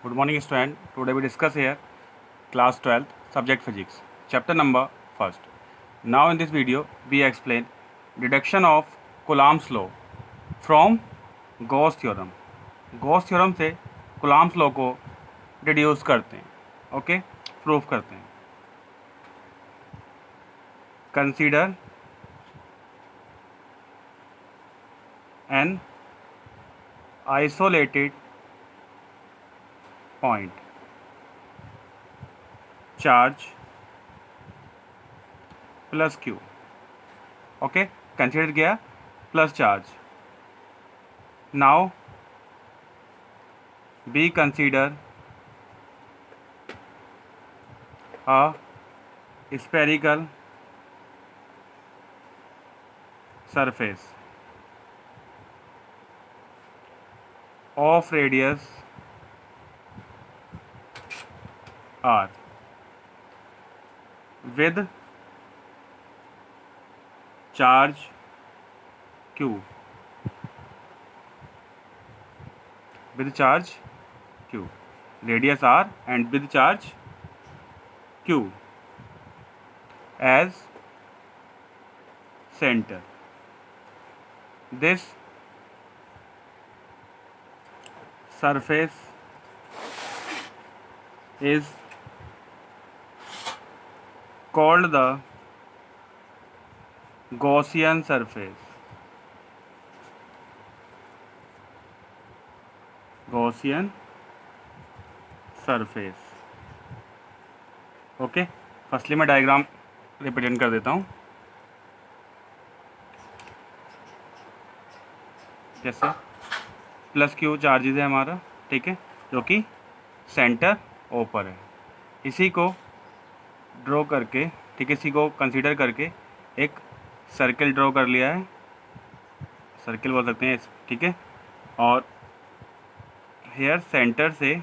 Good morning, student. Today we discuss here class 12th subject physics, chapter number first. Now in this video we explain deduction of Coulomb's law from Gauss theorem. Gauss theorem से Coulomb's law को deduce करते हैं, okay, prove करते हैं. Consider an isolated point, charge plus q. Okay, consider किया plus charge. Now be consider a spherical surface of radius r with charge q, with charge q, radius r and with charge q as center. This surface is called the Gaussian surface. Gaussian surface. Okay, firstly मैं diagram represent कर देता हूँ. जैसे plus Q charges है हमारा, ठीक है, जो कि सेंटर ओ पर है. इसी को ड्रॉ करके, ठीक है, इसी को कंसीडर करके एक सर्कल ड्रॉ कर लिया है. सर्कल बोल सकते हैं, ठीक है. और हेयर सेंटर से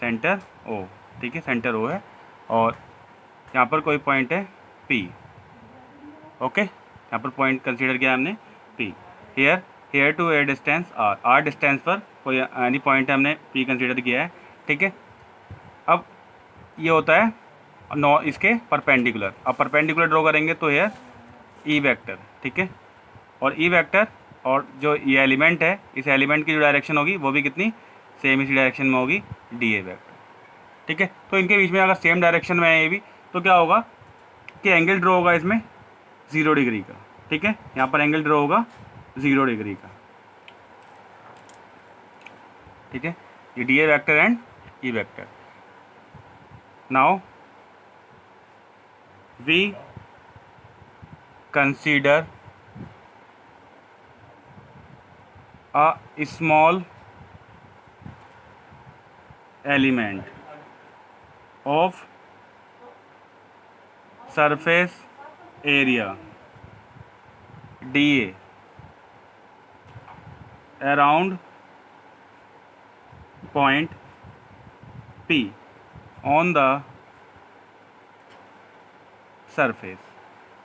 सेंटर ओ, ठीक है, सेंटर ओ है. और यहाँ पर कोई पॉइंट है P. ओके, यहाँ पर पॉइंट कंसीडर किया हमने P. Here to a distance R distance पर कोई एनी पॉइंट हमने P कंसीडर किया है, ठीक है. अब ये होता है नौ इसके परपेंडिकुलर. अब परपेंडिकुलर ड्रॉ करेंगे तो हेयर E वेक्टर, ठीक है. और E वेक्टर और जो ये एलिमेंट है, इस एलिमेंट की जो डायरेक्शन होगी वो भी कितनी सेम इसी डायरेक्शन में होगी, DA वेक्टर, ठीक है. तो इनके बीच में अगर सेम डायरेक्शन में है ये भी, तो क्या होगा कि एंगल ड्रॉ होगा इसमें 0 डिग्री का, ठीक है. यहाँ पर एंगल ड्रॉ होगा 0 डिग्री का, ठीक है. ये DA vector and E vector. Now we consider a small element of surface area dA around point P on the surface.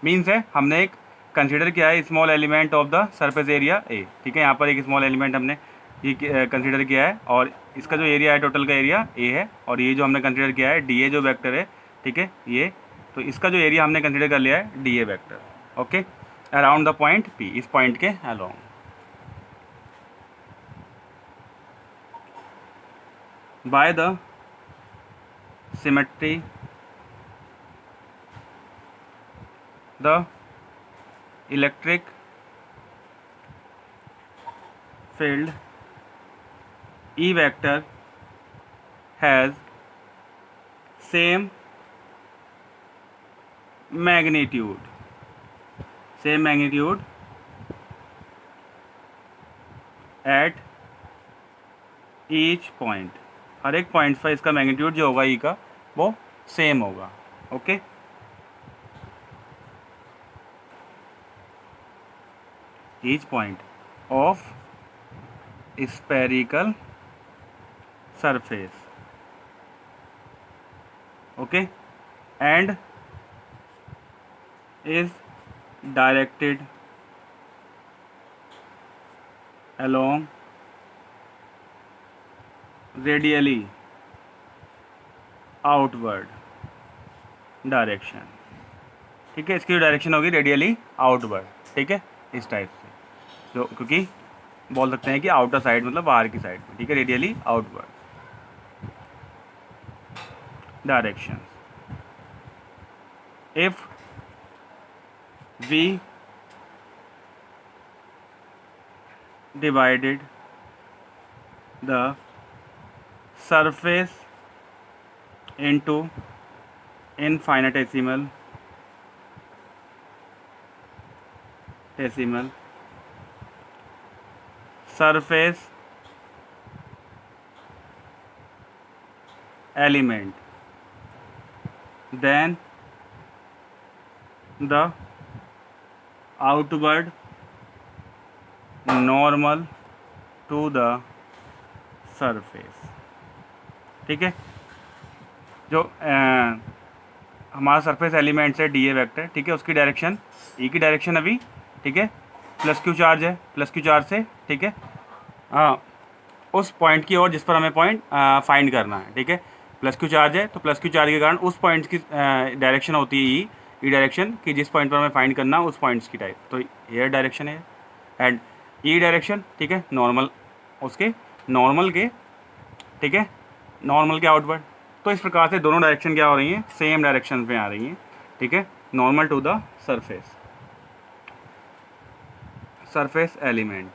Means है हमने एक कंसीडर किया है small element of the surface area A, ठीक है. यहाँ पर एक स्मॉल एलिमेंट हमने ये कंसीडर किया है और इसका जो एरिया है टोटल का एरिया ए है. और ये जो हमने कंसीडर किया है DA जो वेक्टर है, ठीक है, ये तो इसका जो एरिया हमने कंसीडर कर लिया है DA vector. Okay, around the point P, इस पॉइंट के along. By the symmetry the electric field E vector has same magnitude at each point. हर एक पॉइंट पर इसका मैग्नीट्यूड जो होगा E का वो सेम होगा. Okay, each point of spherical surface, okay, and is directed along radially outward direction, ठीक है। इसकी डायरेक्शन होगी रेडियली आउटवर्ड, ठीक है, इस टाइप से, जो क्योंकि बोल सकते हैं कि आउटर साइड मतलब बाहर की साइड में, ठीक है, radially outward direction. If we divided the surface into infinitesimal surface element, then the outward normal to the surface, ठीक है। जो हमारा सरफेस एलिमेंट्स है डी ए वेक्टर, ठीक है, उसकी डायरेक्शन ई की डायरेक्शन अभी, ठीक है, प्लस क्यू चार्ज है, प्लस क्यू चार्ज से, ठीक है, उस पॉइंट की ओर जिस पर हमें पॉइंट फाइंड करना है, ठीक है। प्लस क्यू चार्ज है तो प्लस क्यू चार्ज के कारण उस पॉइंट की डायरेक्शन होती है ई डायरेक्शन कि जिस पॉइंट पर हमें फाइंड करना उस पॉइंट्स की टाइप, तो एयर डायरेक्शन है एंड ई डायरेक्शन, ठीक है, नॉर्मल उसके नॉर्मल के, ठीक है, नॉर्मल के आउटवर्ड। तो इस प्रकार से दोनों डायरेक्शन क्या हो रही हैं, सेम डायरेक्शन में आ रही हैं, ठीक है, normal to the surface element,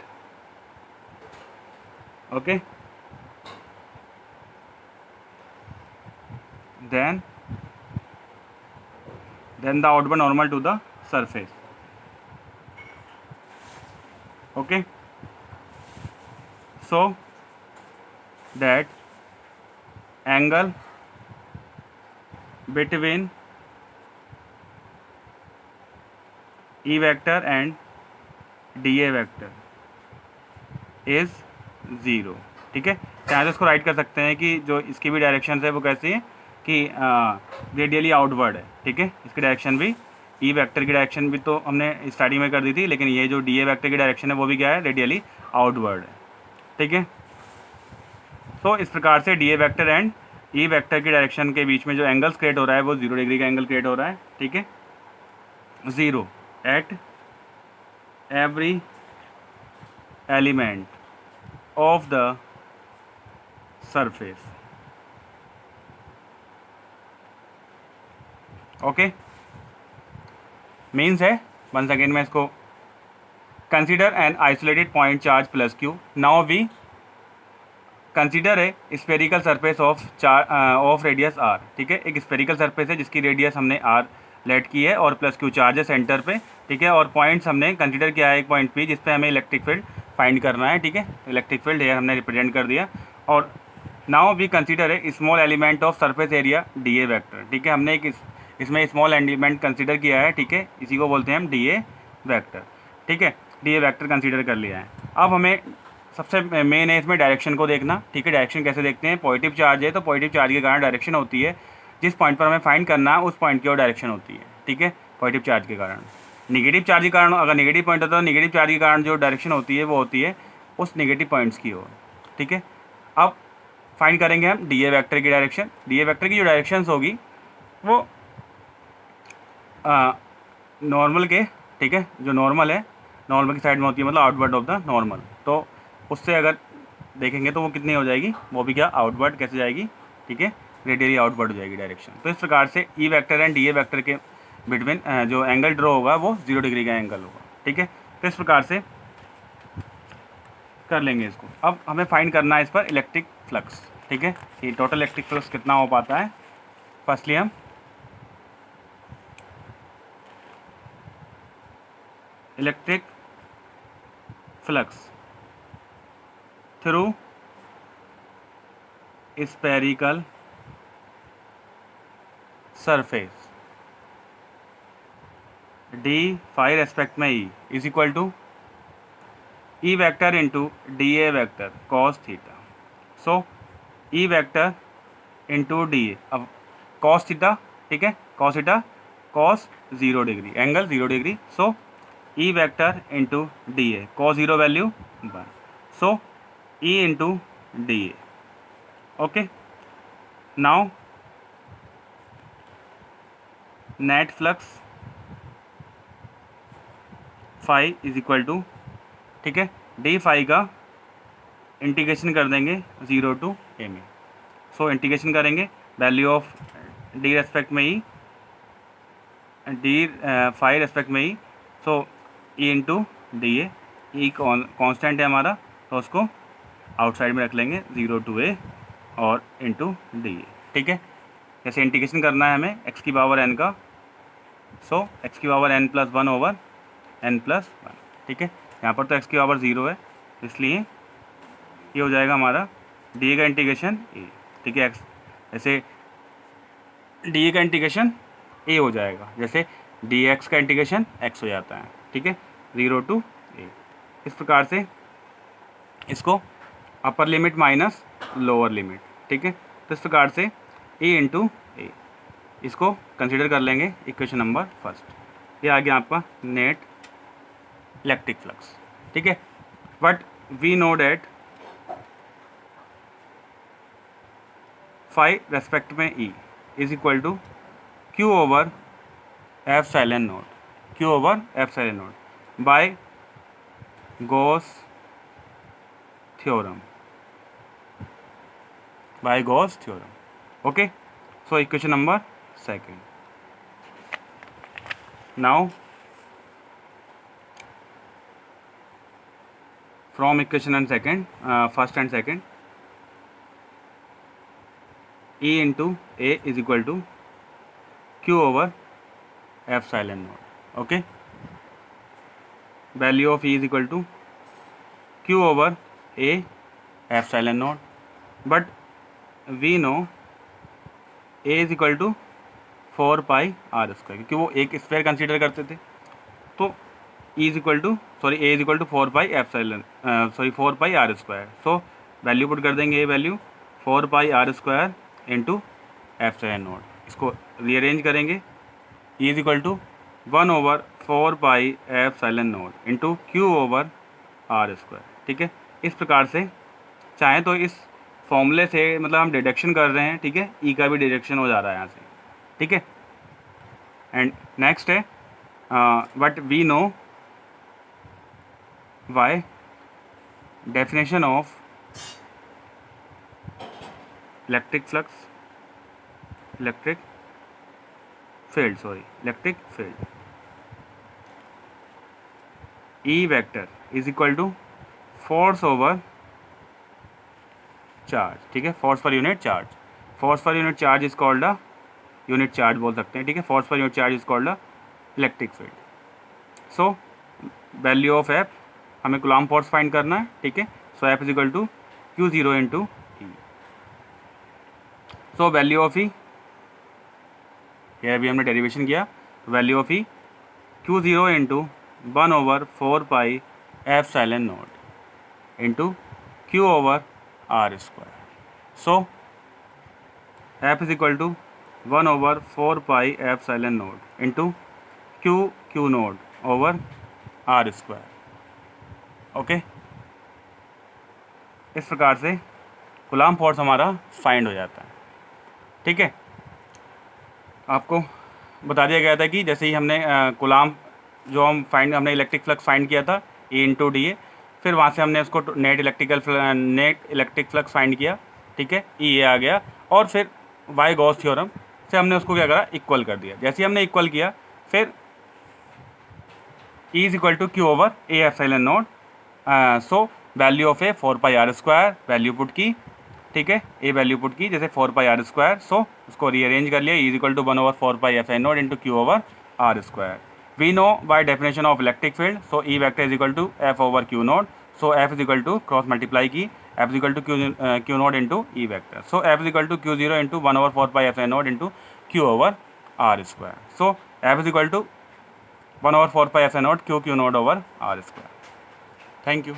okay. Then the outward normal to the surface, okay, so that angle between E vector and dA vector is 0, ठीक है। चाहे तो इसको राइट कर सकते हैं कि जो इसकी भी डायरेक्शन है वो कैसी है कि रेडियली आउटवर्ड है, ठीक है। इसकी डायरेक्शन भी ई वेक्टर की डायरेक्शन भी तो हमने स्टार्टिंग में कर दी थी, लेकिन ये जो डी ए वेक्टर की डायरेक्शन है वो भी क्या है, रेडियली आउटवर्ड है, ठीक है। तो इस प्रकार से D A vector and E vector की डायरेक्शन के बीच में जो एंगल्स क्रिएट हो रहा है वो 0 डिग्री का एंगल क्रिएट हो रहा है, ठीक है, 0 at every element of the surface, okay. Means है, वंस अगेन मैं इसको consider an isolated point charge plus q, now we consider है spherical surface of radius r, ठीक है। एक स्फेरिकल सरफेस है जिसकी रेडियस हमने आर लेट की है और प्लस क्यू चार्ज है सेंटर पे, ठीक है, और पॉइंट्स हमने कंसीडर किया है एक पॉइंट पी जिस पे हमें इलेक्ट्रिक फील्ड फाइंड करना है, ठीक है। इलेक्ट्रिक फील्ड है हमने रिप्रेजेंट कर दिया। और नाउ वी कंसीडर है small element of surface area D A vector, ठीक है। हमने एक इसमें स्मॉल एलिमेंट कंसीडर किया है, ठीक है, इसी को बोलते हैं हम डी ए वेक्टर, ठीक है, डी ए वेक्टर कंसीडर कर लिया है। अब हमें सबसे मेन है इसमें डायरेक्शन को देखना, ठीक है। डायरेक्शन कैसे देखते हैं, पॉजिटिव चार्ज है तो पॉजिटिव चार्ज के कारण डायरेक्शन होती है, जिस पॉइंट पर हमें फाइंड करना है उस पॉइंट की ओर डायरेक्शन होती है, ठीक है, पॉजिटिव चार्ज के कारण। निगेटिव चार्ज के कारण, अगर निगेटिव पॉइंट होता है तो निगेटिव चार्ज के कारण जो डायरेक्शन होती है वो होती है उस निगेटिव पॉइंट्स की ओर, ठीक है। अब फाइंड करेंगे हम डी ए वेक्टर की डायरेक्शन। डी ए वेक्टर की जो डायरेक्शन होगी वो नॉर्मल के, ठीक है, जो नॉर्मल है नॉर्मल की साइड में होती है, मतलब आउटवर्ड ऑफ द नॉर्मल। तो उससे अगर देखेंगे तो वो कितनी हो जाएगी, वो भी क्या आउटवर्ड कैसे जाएगी, ठीक है, रेडियली आउटवर्ड हो जाएगी डायरेक्शन। तो इस प्रकार से E vector and D A vector के बिटवीन जो एंगल ड्रॉ होगा वो 0 डिग्री का एंगल होगा, ठीक है। तो इस प्रकार से कर लेंगे इसको। अब हमें फाइंड करना है इस पर इलेक्ट्रिक फ्लक्स, ठीक है, कि टोटल इलेक्ट्रिक फ्लक्स कितना हो पाता है। फर्स्टली हम electric flux through spherical surface d phi respect में e is equal to e vector into d A vector cos theta. So e vector into d a, अब कॉस थीटा, ठीक है, cos theta cos 0 degree, angle 0 degree. So e vector into d a, cos 0 value 1, so e into d a, okay, now net flux phi is equal to, ठीक है, D phi का integration कर देंगे 0 to a में। So integration करेंगे value of d respect में e, d phi respect में e, so e into d a, e constant है हमारा तो उसको आउटसाइड में रख लेंगे 0 टू ए और इंटू डी ए, ठीक है। जैसे इंटीग्रेशन करना है हमें एक्स की पावर एन का, सो एक्स की power n plus one over n plus one, ठीक है। यहाँ पर तो एक्स की पावर 0 है इसलिए ये हो जाएगा हमारा डी ए का इंटीग्रेशन ए, ठीक है। एक्स जैसे डी ए का इंटीग्रेशन ए हो जाएगा, जैसे डी एक्स का इंटीग्रेशन एक्स हो जाता है, ठीक है, 0 टू ए। इस प्रकार से इसको upper limit minus lower limit, ठीक है। तो इस प्रकार से ए इंटू ए, इसको कंसिडर कर लेंगे इक्वेशन नंबर फर्स्ट। ये आ गया आपका नेट इलेक्ट्रिक फ्लक्स, ठीक है। But we know that phi respect में e is equal to q over epsilon naught, q over epsilon naught by Gauss theorem, by Gauss theorem. Okay, so equation number second. Now from equation and second, first and second, E into A is equal to Q over F silent node. Okay, value of E is equal to Q over A F silent node, but we know A is equal to 4 pi r square, क्योंकि वो एक sphere consider करते थे, तो E is equal to a is equal to 4 pi epsilon 4 pi r square. So value put कर देंगे, ये value 4 pi r square into epsilon naught. इसको रीअरेंज करेंगे, E is equal to 1 over 4 pi epsilon naught into q over r square, ठीक है। इस प्रकार से चाहें तो इस फॉर्मूले से मतलब हम डिडक्शन कर रहे हैं, ठीक है, E का भी डिडक्शन हो जा रहा है यहाँ से, ठीक है। एंड नेक्स्ट है but we know why definition of electric field E vector is equal to force over charge, ठीक है, force per unit charge, force per unit charge is called a unit charge बोल सकते हैं, ठीक है। force per unit charge is called a electric field। so value of F, हमें coulomb force find करना है, ठीक है। So F is equal to q zero into e. So value of e, ये अभी हमने डेरिवेशन किया, value of e q zero into 1 over 4 pi epsilon naught into q over r square. So F is equal to 1 over 4 pi epsilon naught into q naught over r square. Okay, इस प्रकार से Coulomb force हमारा find हो जाता है, ठीक है। आपको बता दिया गया था कि जैसे ही हमने कूलॉम जो हमने इलेक्ट्रिक फ्लक्स फाइंड किया था E इंटू डी ए, फिर वहाँ से हमने उसको नेट इलेक्ट्रिक फ्लक्स फाइंड किया, ठीक है, E ए आ गया, और फिर बाय गॉस थ्योरम से हमने उसको क्या करा, इक्वल कर दिया। जैसे ही हमने इक्वल किया फिर E is equal to q over a epsilon naught. So value of a 4 pi r square, value put की, ठीक है, ए वैल्यू पुट की जैसे 4 पाई आर स्क्वायर। सो उसको रीअरेंज कर लिया, E is equal to 1 over 4 pi epsilon naught into q over r square. We know by definition of electric field, so E vector is equal to f over q naught. So F is equal to cross multiply की, f is equal to q naught into e vector. So F is equal to q zero into 1 over 4 pi epsilon naught into q over r square. So F is equal to 1 over 4 pi epsilon naught q naught over r square. Thank you.